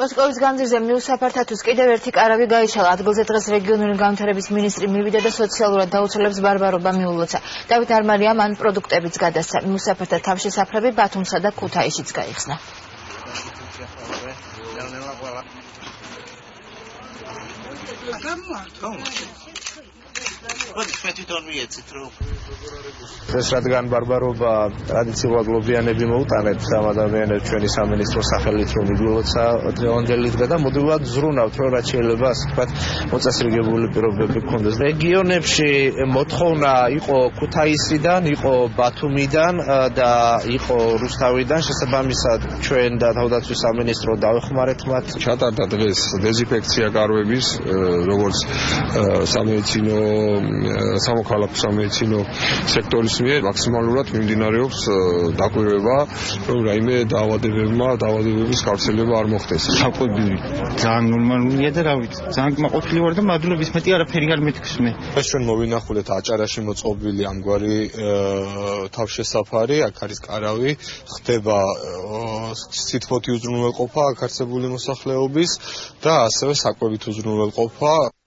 მოსკოვის განძირზე მიუსაფართათვის კიდევ ერთი კარავი გაიშალა. ადგილზე დღეს რეგიონული განვითარების მინისტრი მივიდა და სოციალურად დაუცველებს ბარბარობა მიულოცა. დავით არმარია მან პროდუქტებიც გადასცა. მიუსაფართა თავშესაფრები ბათუმსა და ქუთაისშიც გაიხსნა. ეს რადგან ბარბარობა ტრადიციულად ლობიანები მოუტანეთ ამ ადამიანებს ჩვენი სამინისტროს სახელით რომ იგულოცა დღევანდელი დღე და მოდულად ზრუნავთ რომ რაც შეიძლება ასე ვთქვათ მოწესრიგებული პირობები გქონდეს. რეგიონებში მოთხოვნა იყო ქუთაისიდან, იყო ბათუმიდან და იყო რუსთავიდან. შესაბამისად ჩვენ და თავდაცვის სამინისტრო დავეხმარეთ მათ. ჩატარდა დღეს დეზინფექცია კარვების როგორც სამედიცინო სამოქალაქო სამედიცინო სექტორის მიერ მაქსიმალურად მიმდინარეობს დაკვირვება, რომ რაიმე დაავადებების გავრცელება არ მოხდეს. საკვები ძალიან ნორმალურია და რა ვიცი, ძალიან კმაყოფილი ვარ და მადლობის მეტი არაფერი არ მეთქვის მე. ეს ჩვენ მოვინახულეთ აჭარაში მოწყობილი ამგვარი თავშესაფარი, აქ არის კარავი, ხდება სითბოთი უზრუნველყოფა აქ არსებული მოსახლეობის და ასევე საკვებით უზრუნველყოფა.